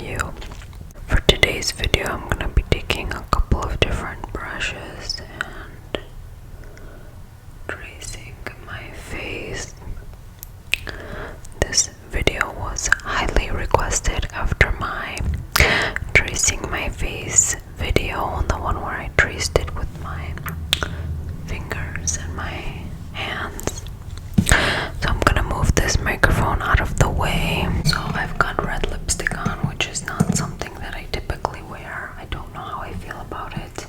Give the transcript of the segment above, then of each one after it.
you. For today's video, I'm gonna be taking a couple of different brushes and tracing my face. This video was highly requested after my tracing my face video, the one where I traced it with my fingers and my hands. So I'm gonna move this microphone out of the way. So I've got red lipstick on, which is not something that I typically wear. I don't know how I feel about it.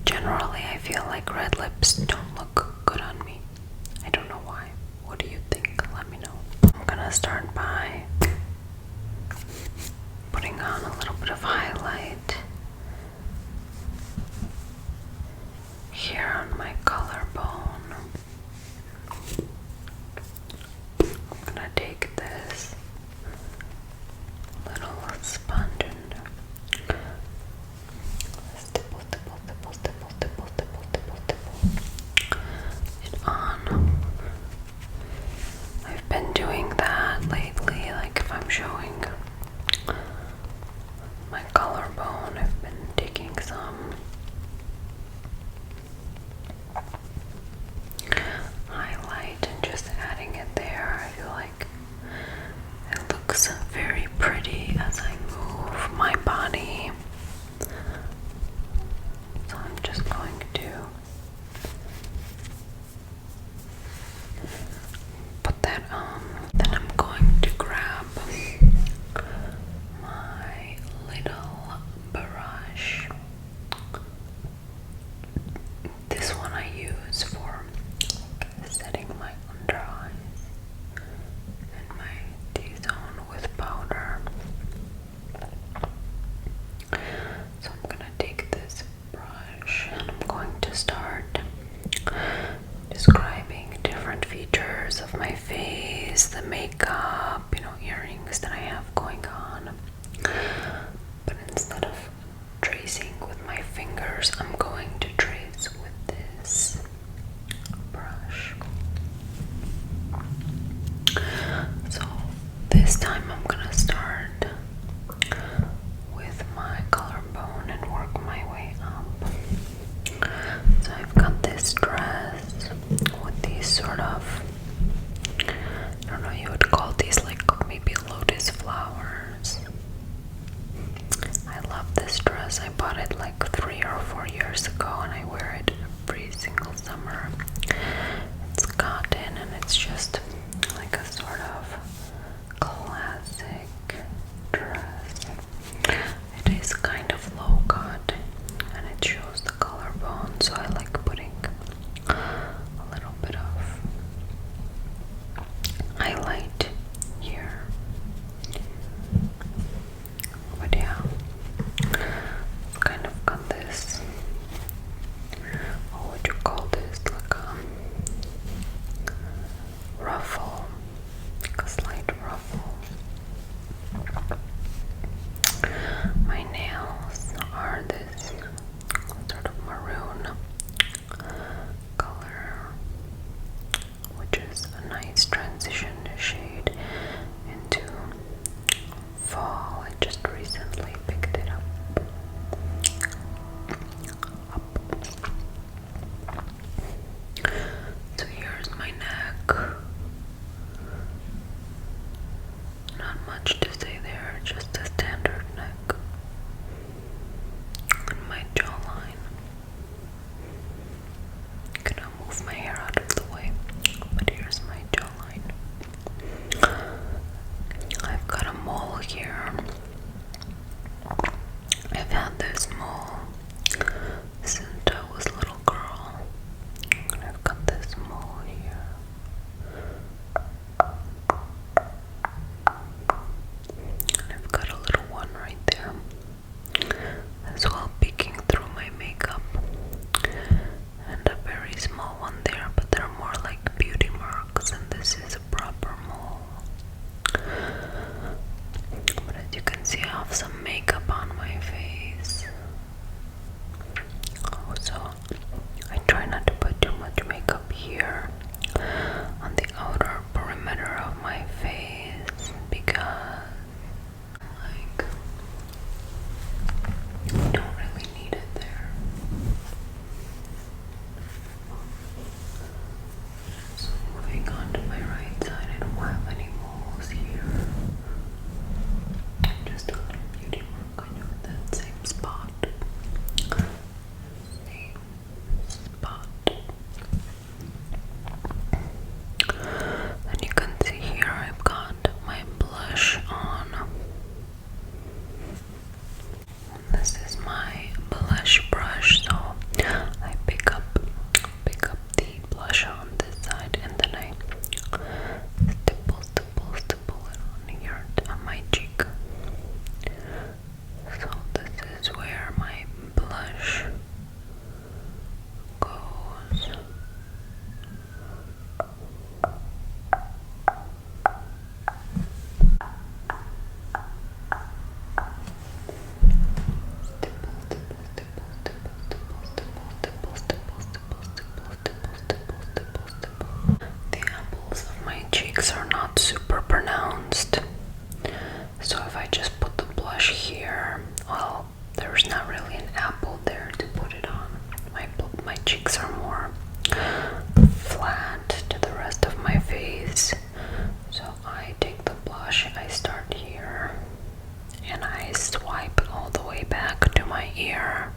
Generally, I feel like red lips don't look good on me. I don't know why. What do you think? Let me know. I'm gonna start by putting on a little bit of highlight here on my collarbone. I'm gonna take this little sponge and stipple it on. I've been doing that lately, like if I'm showing my collarbone, I've been taking some highlight and just adding it there. I feel like it looks very pretty as I move my body. So I'm just going to put that on. Then I'm going to grab my little brush. This one I use for setting my under eyes and my T-zone with powder. So I'm gonna take this brush and I'm going to start describing different features of my face, the makeup, earrings that I have going on. But instead of tracing with my fingers, I'm going to trace with this brush. So this time I'm gonna start with my collarbone and work my way up. So I've got this dress with these sort of, I don't know, you would call these like maybe lotus flowers. I love this dress. I bought it like 3 or 4 years ago and I wear it every single summer. It's cotton and it's just like a sort of classic dress. It is kind of low cut and it shows the collarbone, so I like putting a little bit of highlight here. But yeah, it's kind of got this, what would you call this, like a ruffle, like a slight ruffle. My nails are this sort of maroon color, which is a nice transition shade into fall. I just recently picked it up. So here's my neck. Not much to say there, just a standard neck. And my jawline. Gonna move my hair out of the way, but here's my jawline. I've got a mole here. I've had this mole since I was a little girl. And I've got this mole here. And I've got a little one right there as well, peeking through my makeup. And a very small one there, but they're more like beauty marks, and this is a proper mole. But as you can see, I have some makeup on my face. So I try not to put too much makeup here on the outer perimeter of my face because like blush here. Well, there's not really an apple there to put it on. My cheeks are more flat to the rest of my face. So I take the blush, I start here, and I swipe all the way back to my ear.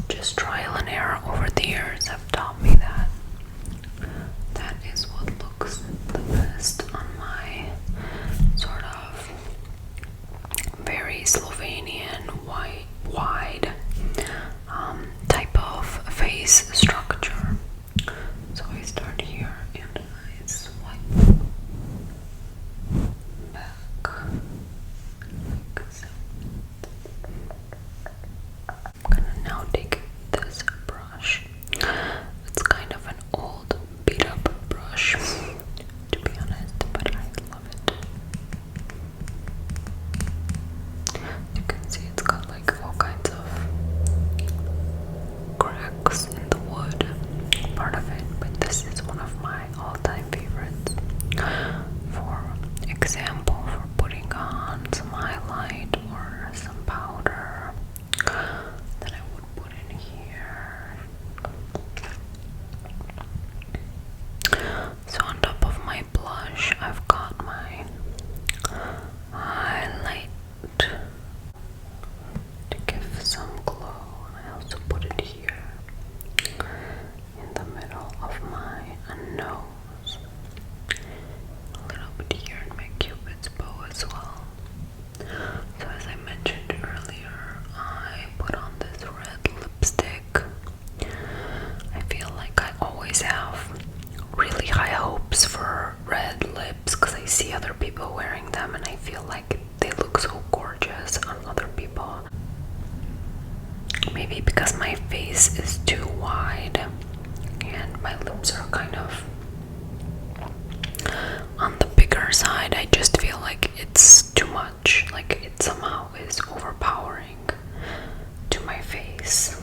Just trial and error over the years have taught me that that is what looks the best on my sort of very Slovenian wide type of face structure. So I start here and I swipe back like so. I'm gonna now take this brush. It's kind of an old beat up brush, to be honest, but I love it. You can see it's got like all kinds of cracks in the wood part of it, but this is one of my all-time favorites. For example, for putting on some highlight or some powder that I would put in here. So on top of my blush, I've got my highlight to give some glow, and I also put it here in the middle of my nose, a little bit here in my cupid's bow as well. So as I mentioned earlier, I put on this red lipstick. I feel like I always have really high hopes for red lips because I see other people wearing them and I feel like they look so gorgeous on other people. Maybe because my face is too wide and my lips are kind of on the bigger side. I just feel like it's too much, like it somehow is overpowering to my face.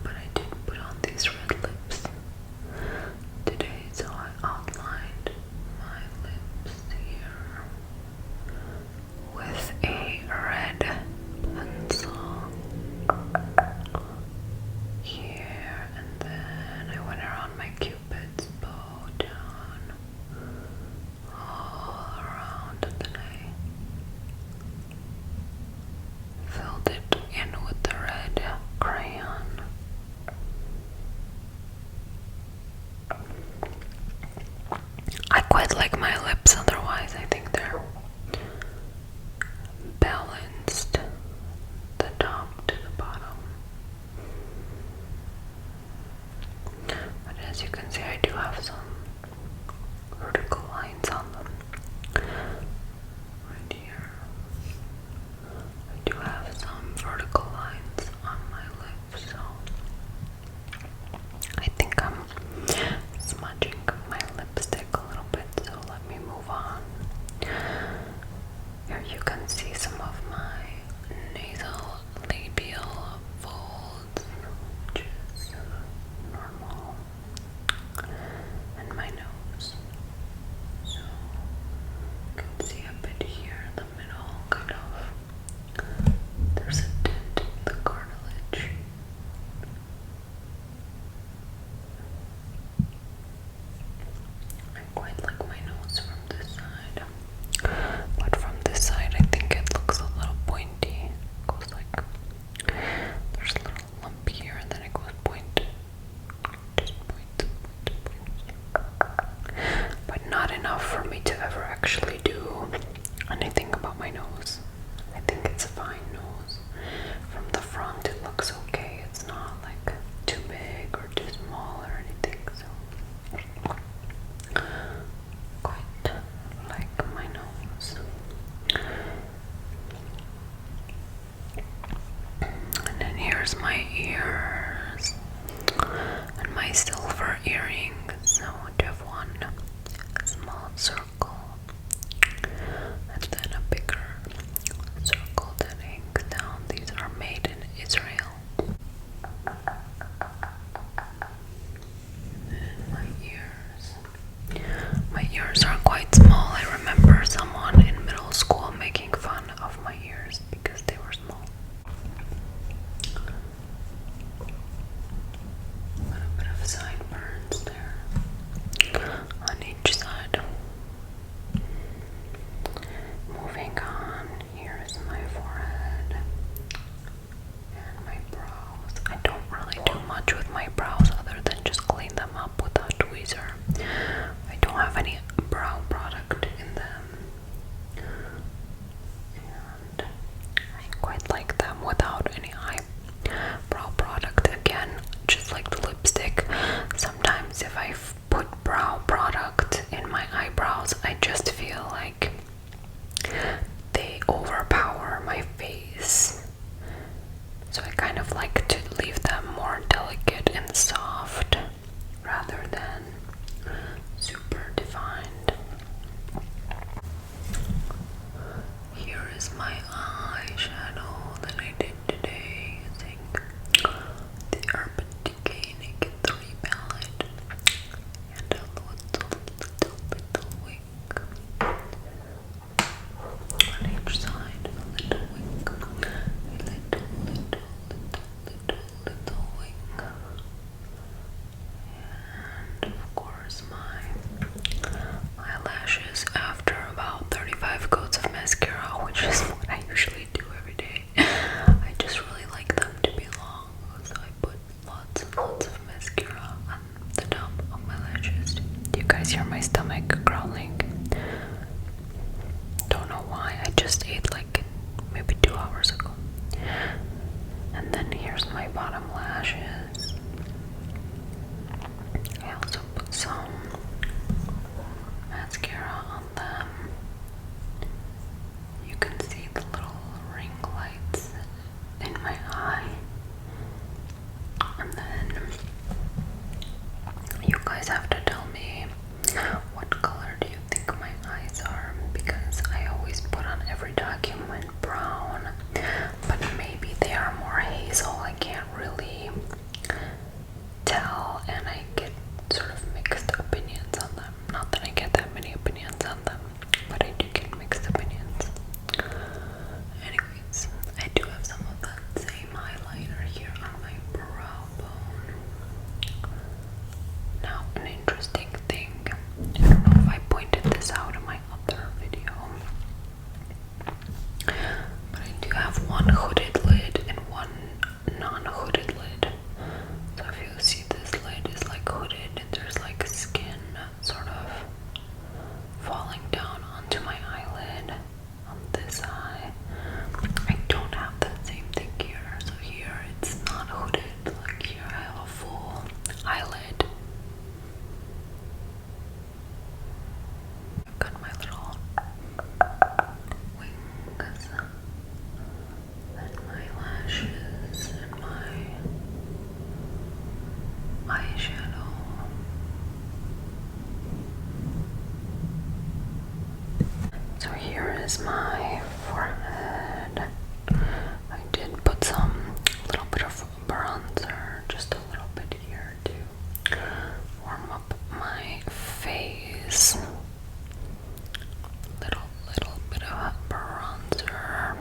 But I did put on these red lips today, so I outlined my lips here with a red pencil here, and then I went around my cupid's bow down all around, and then I filled it in with the red crayon. I quite like my lips otherwise. I think they're balanced, the top to the bottom. But as you can see, I do have some vertical lines on them. Right here. I do have some vertical lines on my lips, so I think I'm smudging my lipstick a little bit, so let me move on. Here you can see some of my nasal labial folds, which is normal, and my nose. So you can see a bit here in the middle, kind of. There's a dent in the cartilage. I quite like my nose from this side, but from this side I think it looks a little pointy. It goes like, there's a little lump here and then it goes point, just point. But not enough for me to ever actually do anything about my nose. I think it's a fine nose. From the front it looks okay. It's not like too big or too small or anything, so quite like my nose. And then here's my ears and my silver earrings. So I have one small circle and then a bigger circle that hangs down. These are made in Israel. And my ears. My ears are quite small. I remember someone in middle school making fun of my one hooded lid and one non-hooded lid. So if you see this lid is like hooded and there's like skin sort of falling down onto my eyelid on this eye. I don't have that same thing here. So here it's not hooded. Like here I have a full eyelid. I've got my little wings and my lashes and my eyeshadow. So here is my forehead. I did put some little bit of bronzer, just a little bit here to warm up my face. Little bit of bronzer.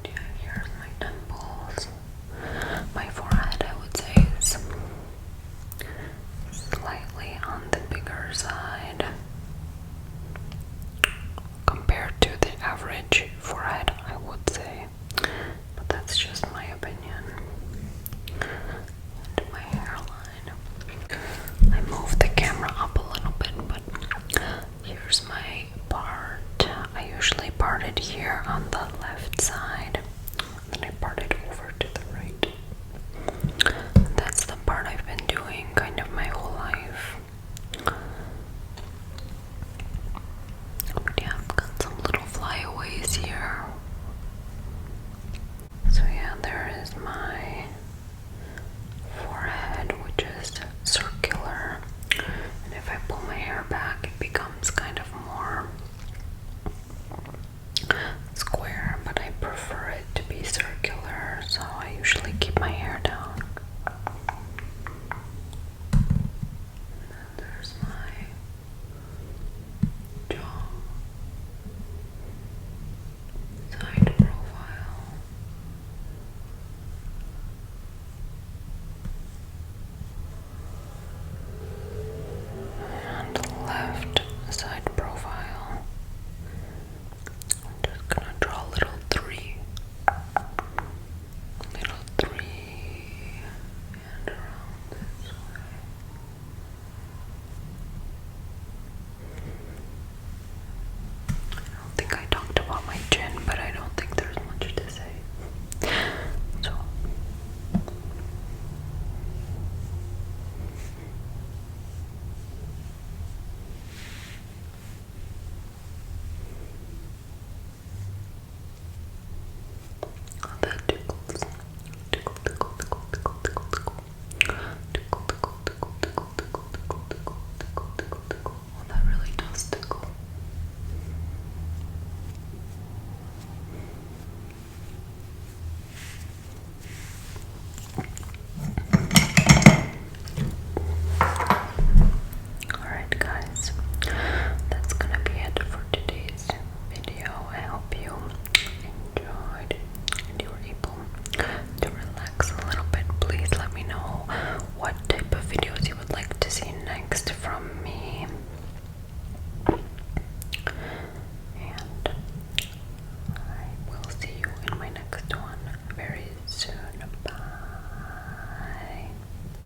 Yeah, here's my temples. My forehead, I would say, is slightly on the bigger side compared to the average forehead, I would say. But that's just